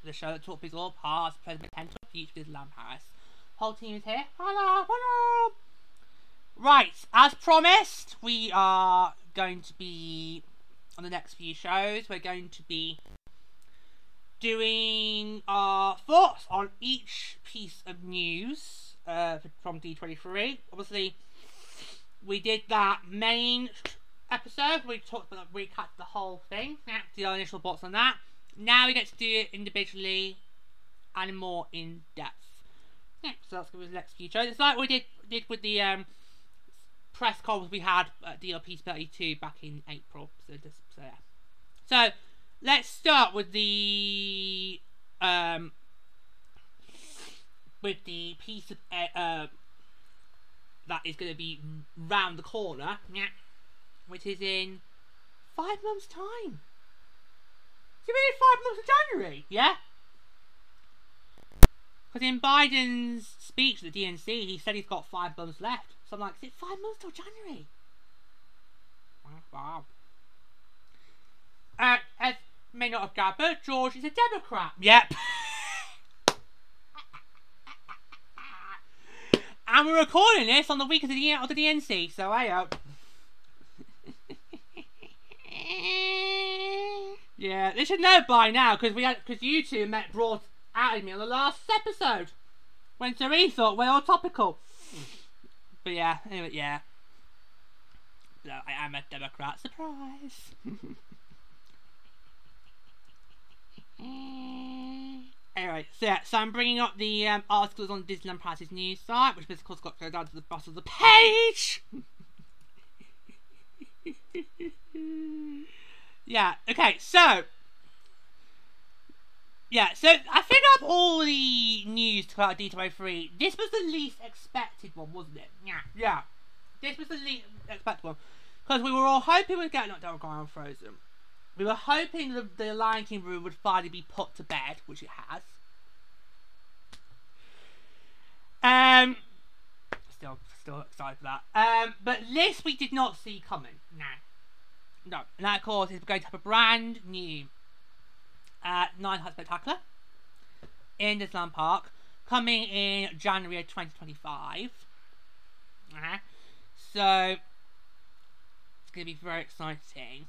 the show that talks all past, present, potential, future Disneyland Paris. Whole team is here. Hello, hello. Right, as promised, we are going to be on the next few shows. We're going to be doing our thoughts on each piece of news from D23. Obviously, we did that main episode. We talked about, recapped the whole thing. Did our initial thoughts on that. Now we get to do it individually and more in depth. Yeah, so that's going to be the next few shows. It's like we did with the press conference we had at DLP 32 back in April. So yeah. So let's start with the piece of that is going to be round the corner, which is in 5 months' time. It's really 5 months of January, yeah? Because in Biden's speech at the DNC, he said he's got 5 months left. So I'm like, is it 5 months till January? Wow. As may not have gathered, George is a Democrat. Yep. And we're recording this on the week of the DNC, so I hope. Yeah, they should know by now, because you two brought out of me on the last episode when Therese thought we're all topical. But yeah, anyway, yeah. So I am a Democrat. Surprise. Anyway, so I'm bringing up the articles on Disneyland Paris' news site, which of course got to go down to the bottom of the page. Yeah, okay, so I figured up all the news to come out of D23. This was the least expected one, wasn't it? Yeah. This was the least expected one. Because we were all hoping we'd get knocked down on Frozen. We were hoping the Lion King room would finally be put to bed, which it has. Still excited for that. But this we did not see coming. No. And that, of course, is going to have a brand new Nine Heart Spectacular in Disneyland Park coming in January of 2025. So it's going to be very exciting.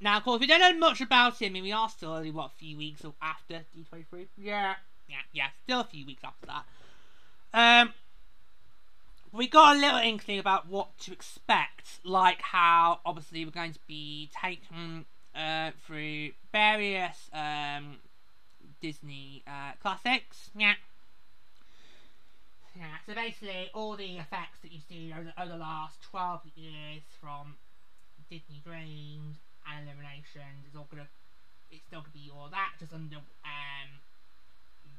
Now, of course, we don't know much about him. I mean, we are still only, a few weeks after D23? Yeah, still a few weeks after that. We got a little inkling about what to expect, like how, obviously, we're going to be taken through various Disney classics. So basically, all the effects that you've seen over the last 12 years from Disney Dreams and Illuminations is it's still gonna be all that, just under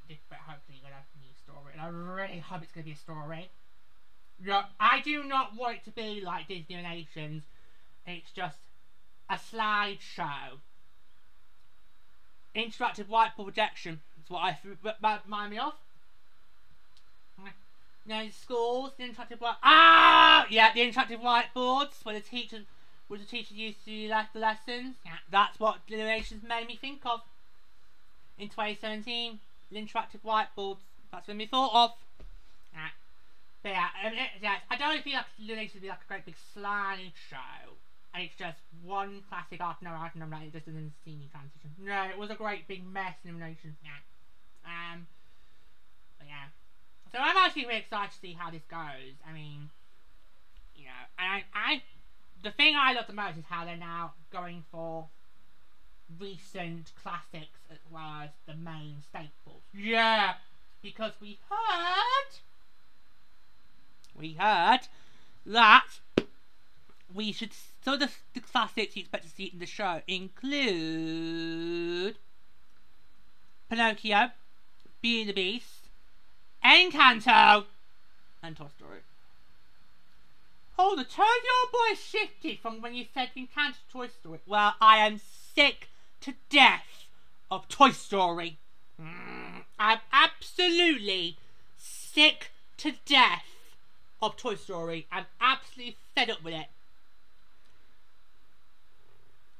different, hopefully gonna have a new story, and I really hope it's gonna be a story. Yeah, I do not want it to be like Disney Illuminations. It's just a slideshow. Interactive whiteboard projection is what I remind me of. You know, in schools, the interactive the interactive whiteboards where the teacher used to do the lessons. Yeah, that's what Illuminations made me think of. In 2017, the interactive whiteboards. That's when we thought of. Yeah. But yeah, I don't feel like Illuminations would be like a great big slideshow, and it's just one classic after another, and it just doesn't see any transition. No, it was a great big mess in Illuminations. Yeah. But yeah. So I'm actually really excited to see how this goes. I mean, you know, and the thing I love the most is how they're now going for recent classics as well as the main staples. Yeah, because we heard that we should. So the classics you expect to see in the show include Pinocchio, Beauty and the Beast, Encanto, and Toy Story. Oh, the tone your boy shifted from when you said Encanto to Toy Story. Well, I am sick to death of Toy Story. I'm absolutely sick to death of Toy Story. I'm absolutely fed up with it.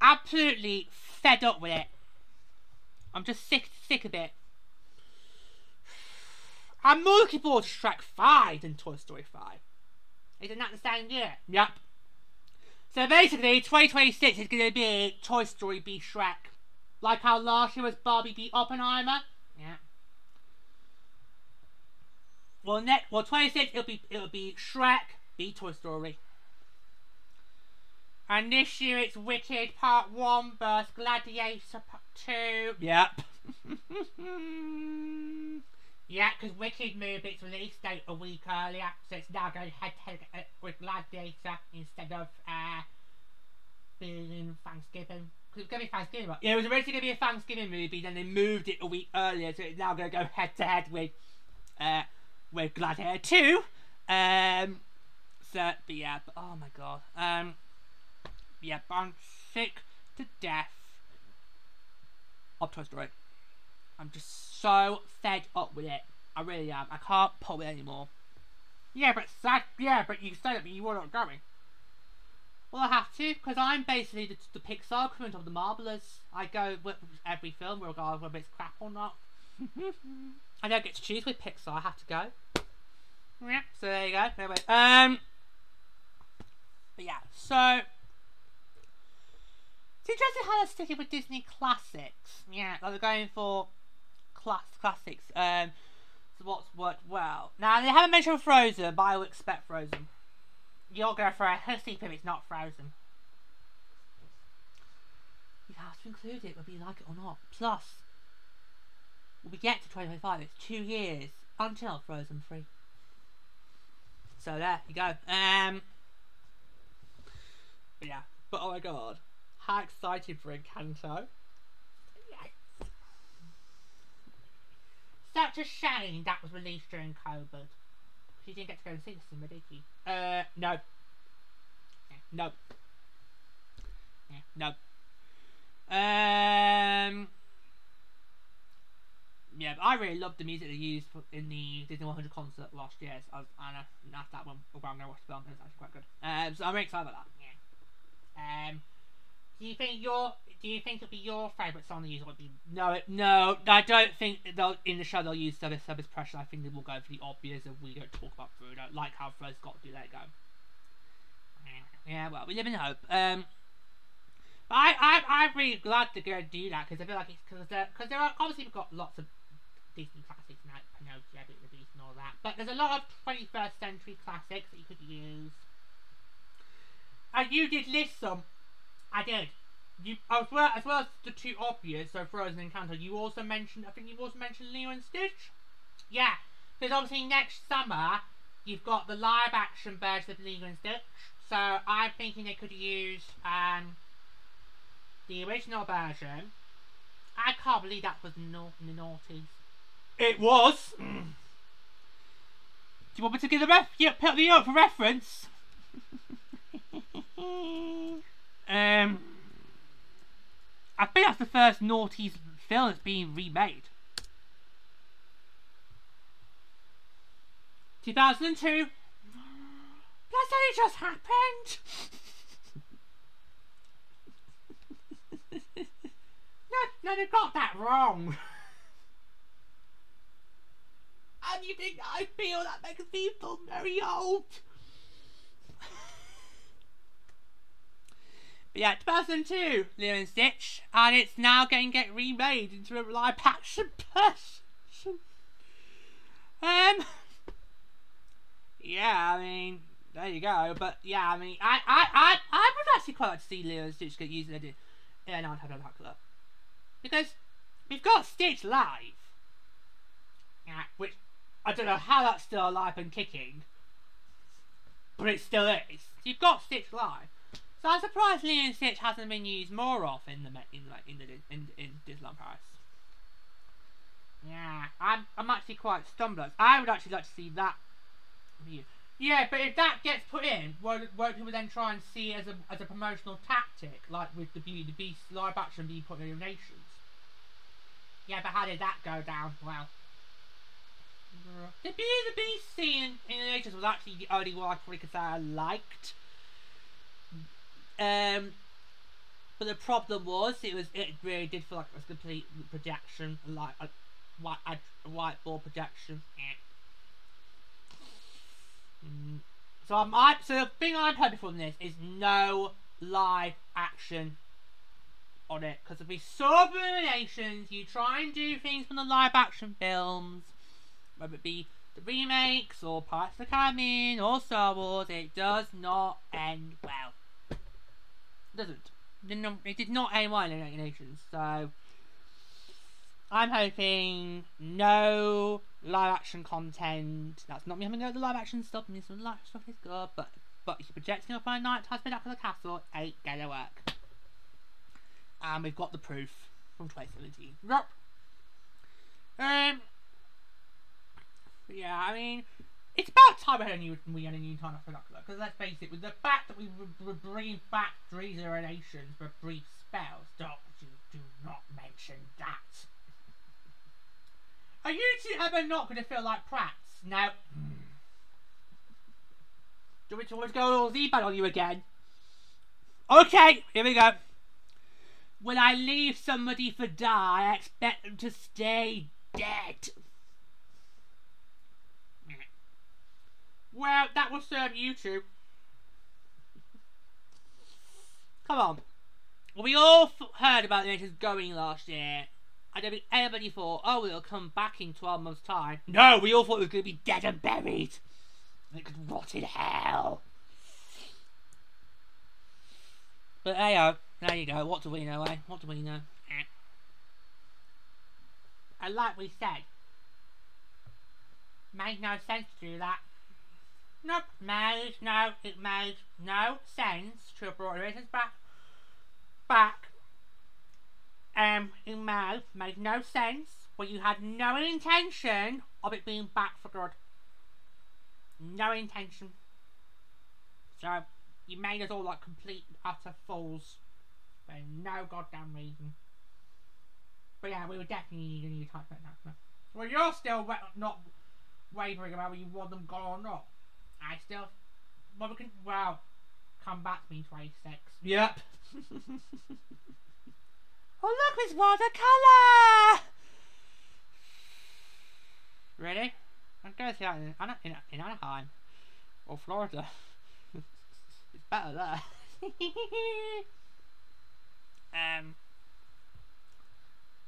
Absolutely fed up with it. I'm just sick of it. I'm more looking forward to Shrek 5 than Toy Story 5. Isn't that the same year? Yep. So basically, 2026 is going to be Toy Story v Shrek. Like how last year was Barbie v Oppenheimer. Yeah. Well, 26 it'll be Shrek v Toy Story. And this year it's Wicked Part 1 vs Gladiator Part 2. Yep. Yeah, because Wicked moved its release date a week earlier, so it's now going head to head with Gladiator instead of being Thanksgiving. Because it's going to be Thanksgiving, right? Yeah, it was originally going to be a Thanksgiving movie, then they moved it a week earlier, so it's now going to go head to head with Gladiator 2. But yeah, oh my god. Yeah, but I'm sick to death of Toy Story. I'm just so fed up with it. I really am. I can't pull it anymore. Yeah, but you said it, but you were not going. Well, I have to, because I'm basically the Pixar equivalent of the Marblers. I go with every film, regardless whether it's crap or not. I don't get to choose with Pixar. I have to go. Yeah. So there you go. Anyway, but yeah. So it's interesting how they're sticking with Disney classics. Yeah, like they're going for classics. So what's worked well. Now they haven't mentioned Frozen, but I would expect Frozen. You'll go for a hissy if it's not Frozen. You have to include it, whether you like it or not. Plus, when we get to 2025, it's 2 years until Frozen 3. So there you go. But yeah. But oh my god, how excited for Encanto! Yes. Such a shame that was released during COVID. You didn't get to go and see the cinema, did you? No. Yeah, no. Yeah, no. Yeah, but I really loved the music they used in the Disney 100 concert last year. So and after that one, I'm going to watch the film. It's actually quite good. So I'm really excited about that. Yeah. Do you think it'll be your favourite song to use? Or no, I don't think in the show they'll use Service Pressure. I think they will go for the obvious and we don't talk about Bruno, like how Frozen got to do Let It Go. Yeah, well, we live in hope. But I'm really glad to go and do that because I feel like it's because there are obviously we've got lots of Disney classics like Pinocchio, Beauty and the Beast and all that, but there's a lot of 21st century classics that you could use. And you did list some. I did. As well as the two obvious, so Frozen and Encanto, you also mentioned, I think you also mentioned Lilo and Stitch? Yeah, because obviously next summer, you've got the live action version of Lilo and Stitch, so I'm thinking they could use the original version. I can't believe that was in the noughties. It was! Do you want me to give put the up for reference? I think that's the first noughties film that's being remade. 2002. That's only just happened. No, they got that wrong. And you think I feel that makes me feel very old? But yeah, 2002, Lilo and Stitch, and it's now going to get remade into a live action version. Yeah, I mean, there you go. But yeah, I mean, I would actually quite like to see Lilo and Stitch get used in an Antarctica, because we've got Stitch live, yeah, which I don't know how that's still alive and kicking, but it still is. You've got Stitch live. So I'm surprised Lilo and Stitch hasn't been used more often in Disneyland Paris. Yeah, I'm actually quite stunned. I would actually like to see that view. Yeah, but if that gets put in, won't people then try and see it as a promotional tactic, like with the Beauty and the Beast live action being put in Illuminations? Yeah, but how did that go down? Well, the Beauty and the Beast scene in Illuminations was actually the only one I probably could say I liked. But the problem was, it really did feel like it was a complete projection, like a whiteboard projection. So the thing I'm hoping from this is no live action on it, because there'll be so many Illuminations. You try and do things from the live action films, whether it be the remakes or Pirates of the Caribbean or Star Wars, it does not end well. It doesn't. It did not end well in Illuminations, so I'm hoping no live action content. That's not me having to go to the live action stuff. I mean, some live stuff is good, but if you're projecting up on a night time spectacular castle, ain't gonna work. And we've got the proof from 2017. Yep. Yeah, I mean, it's about time we had a new time spectacular, because let's face it, with the fact that we were bringing back Dreams and Illuminations for a brief spell, do not mention that. Are you two ever not going to feel like prats? No. Do we always go all Z-bad on you again? Okay, here we go. When I leave somebody for die, I expect them to stay dead. Well, that will serve you two. Come on. Well, we all heard about the Illuminations going last year. I don't think anybody thought, oh, it'll come back in 12 months' time. No, we all thought it was going to be dead and buried. And it could rot in hell. But hey, there you go. What do we know, eh? What do we know? And like we said, made no sense to do that. Nope, it made no sense to have brought Illuminations back. In May, made no sense when you had no intention of it being back for good. No intention. So, you made us all like complete utter fools for no goddamn reason. But yeah, we would definitely need a new type of announcement. Well, you're still not wavering about whether you want them gone or not. I still... Well, come back to me, 26. Yep. Oh look, it's watercolour! Really? I'm going to see that in Anaheim. Or Florida. It's better there.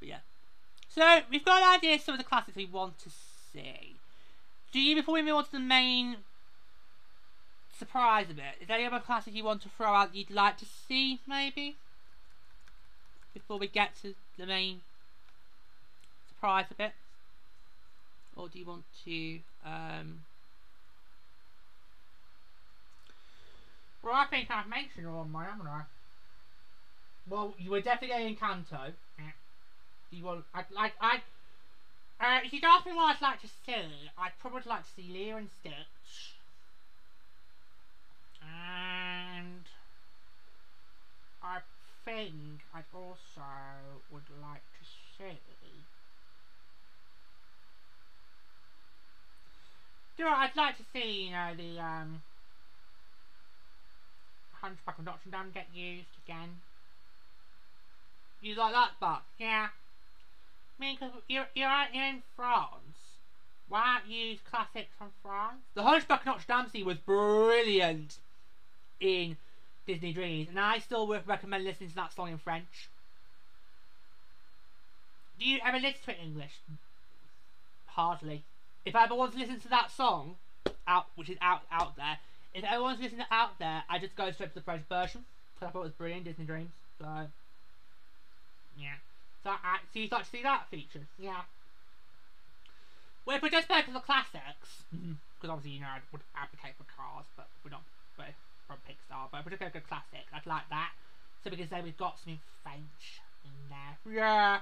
But yeah. So, we've got an idea of some of the classics we want to see. Before we move on to the main surprise a bit, is there any other classic you want to throw out that you'd like to see, maybe? Before we get to the main surprise a bit? Or do you want to, Well, I think I've mentioned all of mine, haven't I? Well, you were definitely getting Encanto. You want, if you'd ask me what I'd like to see, I'd probably like to see Lilo and Stitch. And I think I'd also would like to see... I'd like to see, you know, the Hunchback of Notre Dame get used again. You like that, but yeah. I mean, because you're in France. Why not use classics from France? The Hunchback of Notre Dame scene was brilliant in Disney Dreams, and I still would recommend listening to that song in French. Do you ever listen to it in English? Hardly. If I ever want to listen to that song, which is out there, if I want to listen to it out there, I just go straight to the French version, because I thought it was brilliant, Disney Dreams. So, yeah. So you'd like to see that featured? Yeah. Well, if we're just back to the classics, because obviously, you know, I would advocate for Cars, but we're not from Pixar, but if we're just going to go classic, I'd like that. So we can say we've got some French in there. Yeah.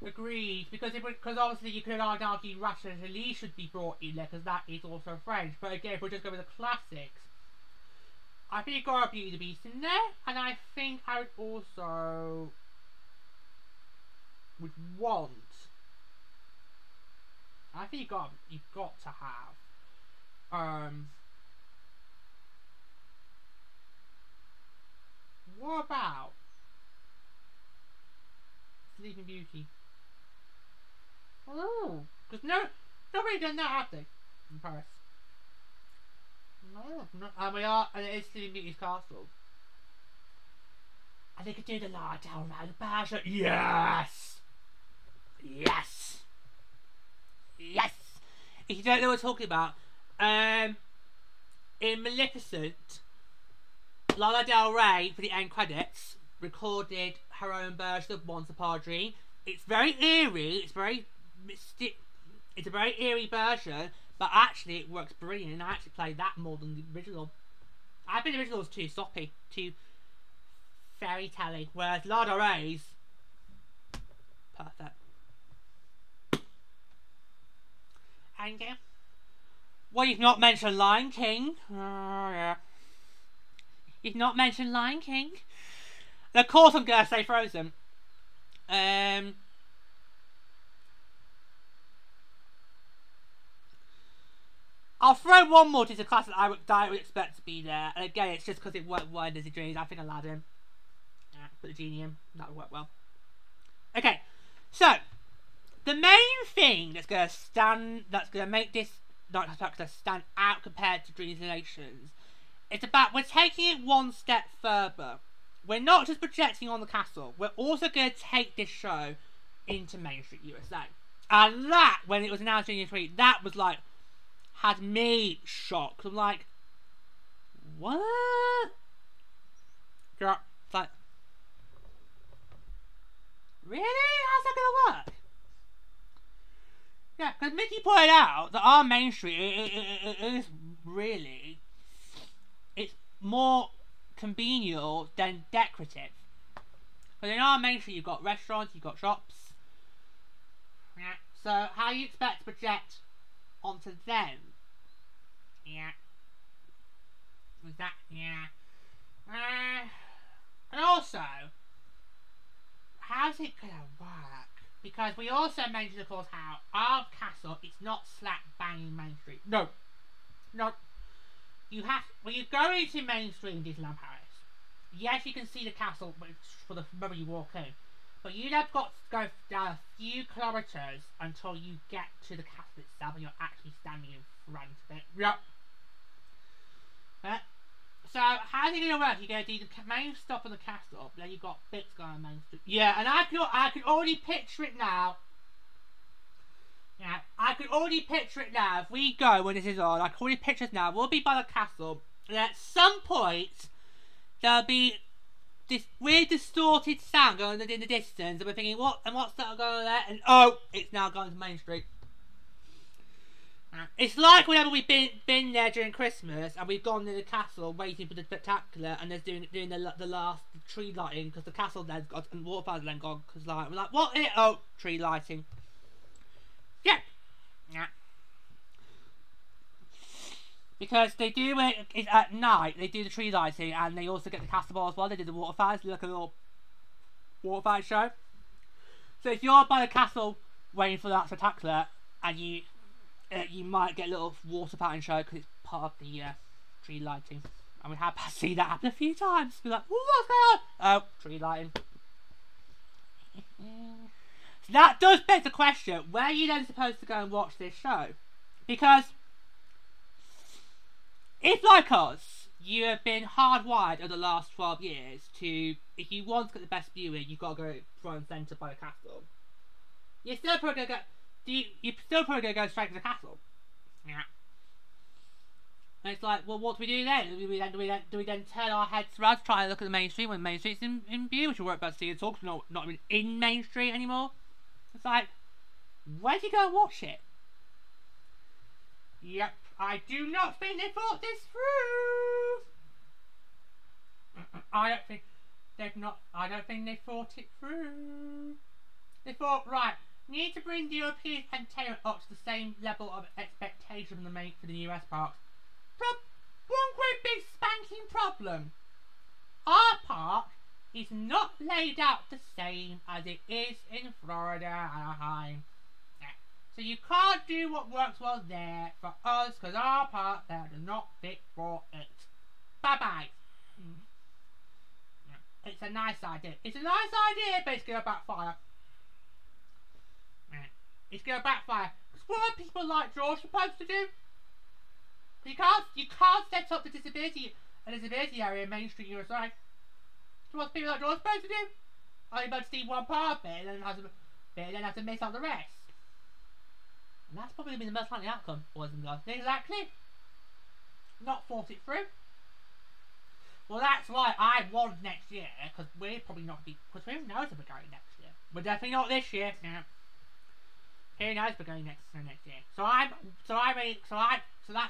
Agreed, because obviously you could argue Russia and Italy should be brought in there, because that is also French. But again, if we're just going with the classics, I think you've got a Beauty and the Beast in there, and I think I would also want. I think you've got to have What about Sleeping Beauty? Oh, because nobody done that, have they? In Paris. No. And it is Sleeping Beauty's castle. And they could do the lie down around the Basha. Yes! Yes! Yes! If you don't know what I'm talking about, in Maleficent, Lana Del Rey, for the end credits, recorded her own version of Once Upon a Dream. It's very eerie, it's very mystic, it's a very eerie version, but actually it works brilliant, and I actually played that more than the original. I think the original was too soppy, too fairy tale, whereas Lana Del Rey's perfect. And well, you've not mentioned Lion King. Oh yeah. You've not mentioned Lion King. And of course I'm going to say Frozen. I'll throw one more to the class that I would expect to be there. And again, it's just because it worked well in Disney Dreams. I think Aladdin. Yeah, put the genie in. That would work well. Okay, so the main thing that's going to make this Night Spectacular stand out compared to Dreams and Illuminations, it's about we're taking it one step further. We're not just projecting on the castle. We're also going to take this show into Main Street USA. And that, when it was announced in Junior 3, that was like, had me shocked. I'm like, what? Yeah, it's like, really? How's that going to work? Yeah, because Mickey pointed out that our Main Street is really, it's more convenient than decorative. Because in our Main Street you've got restaurants, you've got shops. Yeah. So how you expect to project onto them? Yeah. Was that? Yeah. And also, how's it gonna work? Because we also mentioned, of course, how our castle is not slap banging Main Street. No. No. You have, when you go into Main Street in Disneyland Paris, yes, you can see the castle for the moment you walk in, but you've got to go down a few kilometres until you get to the castle itself and you're actually standing in front of it. Yep. So, how's it going to work? You're going to do the main stop on the castle, but then you've got bits going on Main Street. Yeah, and I can already picture it now. Yeah, I can already picture it now. If we go when this is on, I can already picture it now. We'll be by the castle, and at some point, there'll be this weird distorted sound going on in the distance, and we're thinking, what's that going on there? And oh, it's now going to Main Street. It's like whenever we've been there during Christmas, and we've gone to the castle waiting for the spectacular, and there's doing the last tree lighting, because the castle then's got, and waterfalls then gone, because like, we're like, what is it? Oh, tree lighting. Yeah. Yeah. Because they do it at night, they do the tree lighting, and they also get the castle ball as well. They do the waterfalls, like a little waterfall show. So if you're by the castle waiting for that spectacular, and you might get a little water fountain show because it's part of the tree lighting. And we have seen that happen a few times. We're like, what's going on? Oh, tree lighting. So that does beg the question, where are you then supposed to go and watch this show? Because if, like us, you have been hardwired over the last 12 years to, if you want to get the best viewing, you've got to go front and centre by the castle. You're still probably going to you're still probably going to go straight to the castle. Yeah. And it's like, well, what do we do then? Do we then turn our heads around to try and look at the Main Street when Main Street's in view, which we're about to see at all, because we're not even in Main Street anymore? It's like, where do you go and watch it? Yep, I do not think they thought this through. I don't think they thought it through. They thought, right, we need to bring the European entertainment up to the same level of expectation for the US parks. One great big spanking problem. Our park is not laid out the same as it is in Florida and Anaheim. Yeah. So you can't do what works well there for us, because our park there does not fit for it. Bye bye. Yeah. It's a nice idea. It's a nice idea, but it's going to backfire. It's going to backfire. Because what are people like George supposed to do? You can't set up the disability area in Main Street USA. So what's people like George supposed to do? Only about to see one part of it and then have to miss out the rest. And that's probably been the most likely outcome, boys and girls. Exactly. Not thought it through. Well, that's why I want next year, because we're probably not going to be, because who knows if we're going next year. We're definitely not this year. No. Who knows if we're going next year. So that's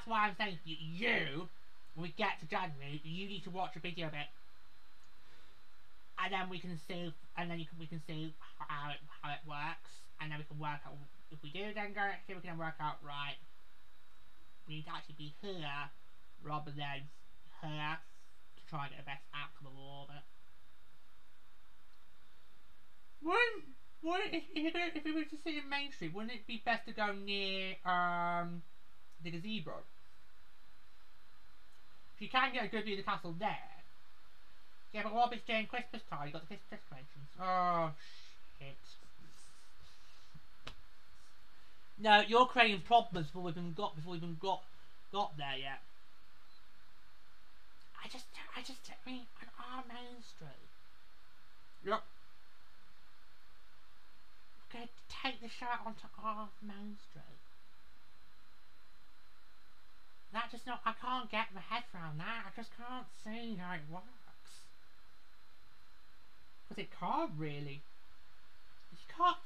why I'm saying to you, when we get to January, you need to watch a video of it. And then we can see, we can see how it works, and then we can work out, if we do then go next year, we can work out, right, we need to actually be here, rather than here, to try and get the best outcome of all of it. If we were to sit in Main Street, wouldn't it be best to go near the gazebo? If you can get a good view of the castle there. Yeah, but what if it's during Christmas time? You got the Christmas decorations. Oh shit. No, you're creating problems before we even got there yet. I mean, on our Main Street. Yep. We're going to take the show onto our Main Street. That just not, I can't get my head around that. I just can't see how it works. Because it can't really.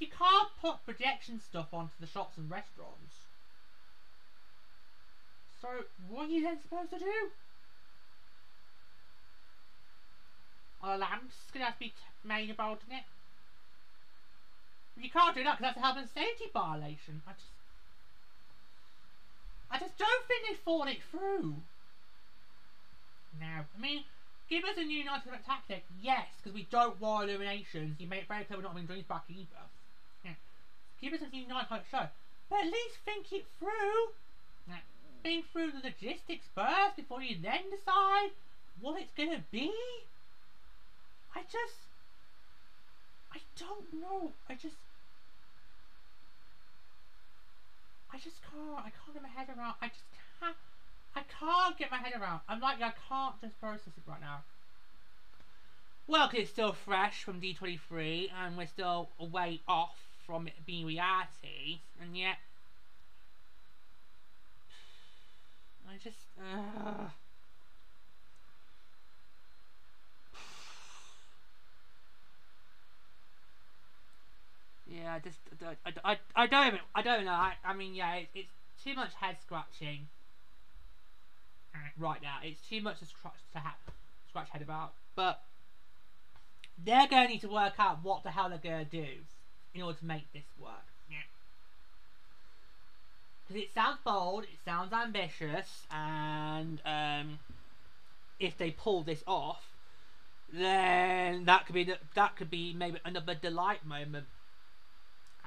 You can't put projection stuff onto the shops and restaurants. So what are you then supposed to do? Are the lamps gonna have to be made about in it? You can't do that because that's a health and safety violation. I just don't think they thought it through. Now, I mean, give us a new nice tactic, yes, because we don't want Illuminations. You made it very clear we're not having Dreams back either. Yeah. Give us a new night show, but at least think it through. Now, think through the logistics first before you then decide what it's gonna be. I don't know. I can't get my head around. I can't get my head around. I can't just process it right now. Well, because it's still fresh from D23, and we're still a way off from it being reality, and yet yeah, I don't know. I mean, yeah, it's too much head scratching right now. It's too much to scratch head about. But they're going to need to work out what the hell they're going to do in order to make this work. Because it sounds bold, it sounds ambitious, and if they pull this off, then that could be maybe another delight moment.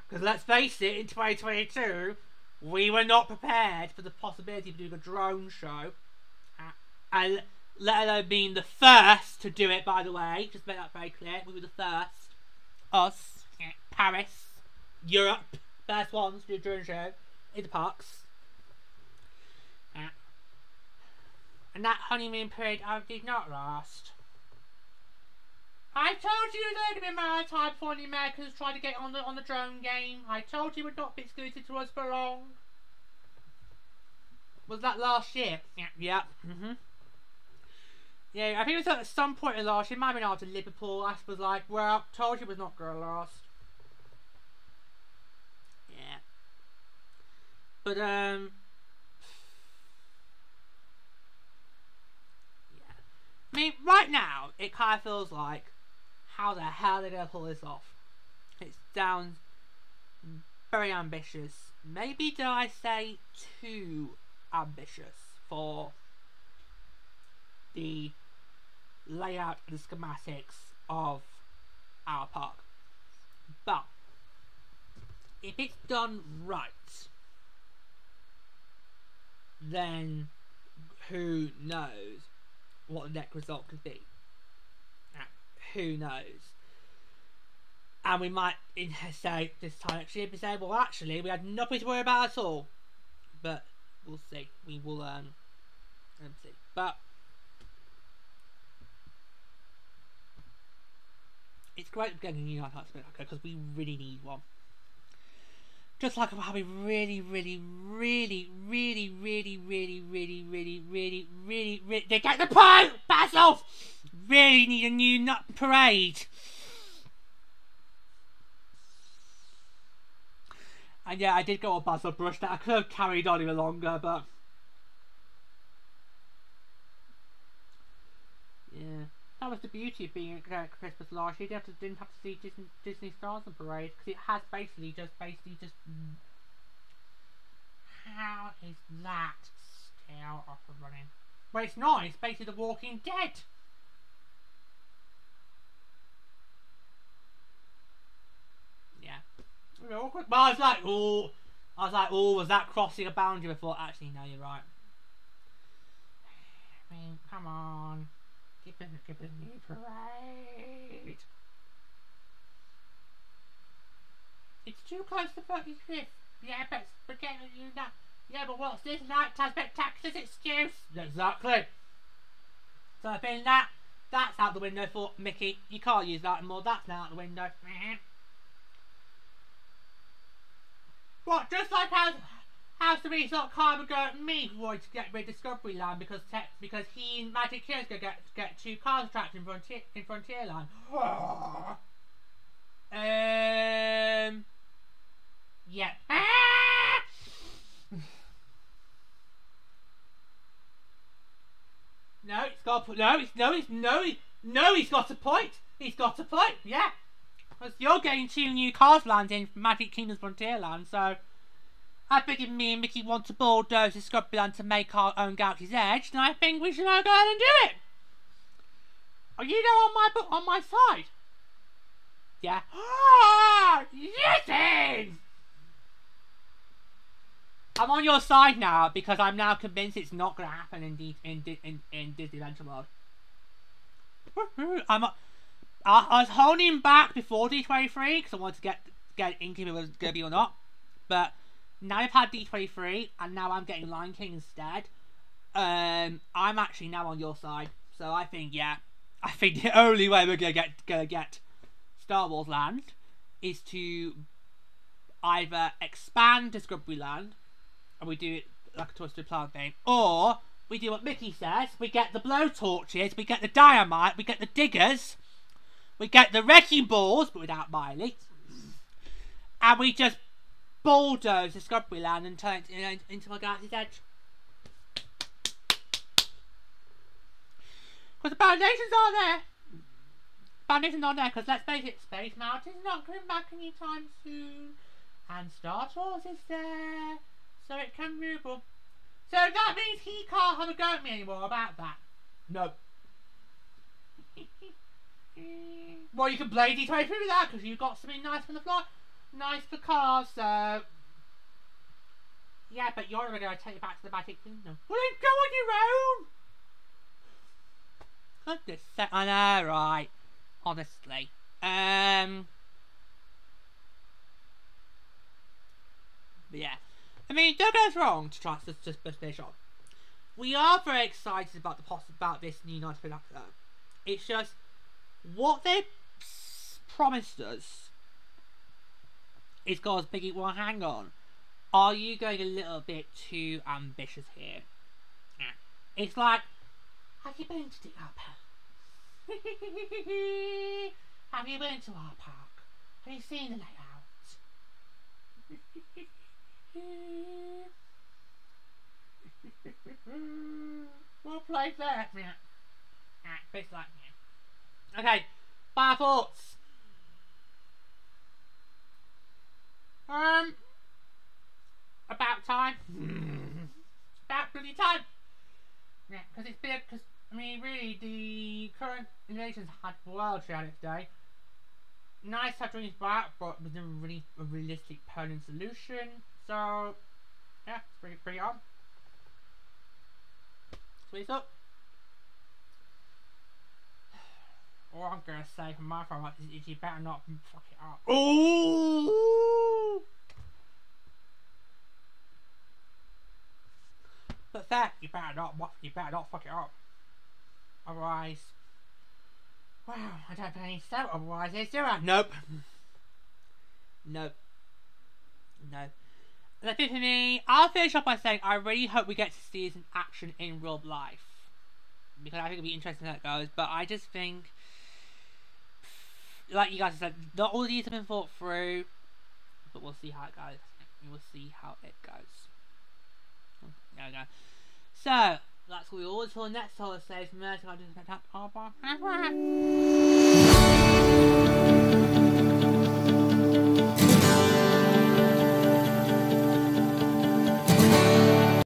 Because let's face it, in 2022, we were not prepared for the possibility of doing a drone show. And let alone being the first to do it, by the way. Just make that very clear. We were the first. Us. Paris. Europe. First ones to do a drone show. In the parks. And that honeymoon period did not last. I told you there would be a maritime before the Americans tried to get on the drone game. I told you it would not be exclusive to us for long. Was that last year? Yeah. Yeah, I think it was at some point in last year. It might have been after Liverpool. Ash was like, well, told you it was not going to last. Yeah. But, yeah. I mean, right now, it kind of feels like, how the hell are they going to pull this off? It sounds very ambitious. Maybe, dare I say, too ambitious for the layout and schematics of our park. But if it's done right, then who knows what the next result could be. who knows? And we might say this time next year, say, well, actually, we had nothing to worry about at all. But we'll see. We will see. But it's great getting a new night spectacular because we really need one. Just like how we really they get the point, Basil! Really need a new nut parade. And yeah, I did go on Basil Brush that I could have carried on even longer, but yeah. That was the beauty of being at Christmas last year. You didn't have to see Disney Stars on Parade because it has basically just. How is that still off and running? Well, it's not. It's basically The Walking Dead. Yeah. Well, I was like, oh, was that crossing a boundary? I thought, actually, no, you're right. I mean, come on. Give us a new parade. It's too close to 35th. Yeah, but getting you now. Yeah, but what's this nighttime spectacular's excuse? Exactly. So I think that's out the window for Mickey. You can't use that anymore. That's now out the window. What? Just like how's the resort Carmen go at me wanting to get rid of Discoveryland because he and Magic Kiddo's gonna get 2 cars trapped in Frontierland. Yeah. No, he's got a point. He's got a point. Yeah. Because you're getting 2 new cars landing from Magic Kingdom's Frontierland, so I think if me and Mickey want to bulldoze Discoveryland to make our own Galaxy's Edge, then I think we should now go ahead and do it. Are you now on my side? Yeah. Yes! I'm on your side now because I'm now convinced it's not going to happen in Disney Adventure World. I was holding back before D23 because I wanted to get into if it was going to be or not, but now I've had D23 and now I'm getting Lion King instead. I'm actually now on your side, so I think the only way we're gonna get Star Wars Land is to either expand Discoveryland and we do it like a Twisted Plan thing, or we do what Mickey says, we get the blow torches, we get the dynamite, we get the diggers, we get the wrecking balls, but without Miley, and we just bulldoze Discoveryland and turn it into my Galaxy's Edge. Because the foundations are there. Foundations are there, because let's face it, Space Mountain's not coming back anytime soon. And Star Tours is there, so it can move up. So that means he can't have a go at me anymore about that. No. Well, you can blade your way through that, because you've got something nice for the floor. Nice for cars, so yeah, but you're never going to take you back to the Magic Kingdom. Well, then go on your own. Goodness sake, I know, right? Honestly, but yeah, I mean, don't get us wrong. To try to just finish on, we are very excited about about this new nice production. It's just what they promised us. It's got us thinking, well, hang on. Are you going a little bit too ambitious here? Yeah. It's like, have you been to our park? Have you been to our park? Have you seen the layout? Well played there. Yeah. Bits like yeah. Okay, final thoughts. About time. About bloody time. Yeah, because it's been, I mean, really, the current innovations had World Share its day. Nice to have Dreams back, but with a realistic permanent solution. So, yeah, it's pretty on. Sweet up. All I'm gonna say from my phone is you better not fuck it up. Ooh! But fair, you better not fuck it up. Otherwise, wow, I don't think I need to say otherwise is, do I? Nope. Nope. No. And I think for me, I'll finish off by saying I really hope we get to see this in action in real life. Because I think it'll be interesting how it goes. But I just think, like you guys have said, not all of these have been thought through. But we'll see how it goes. We'll see how it goes. There we go. So, that's what we all until next holiday says.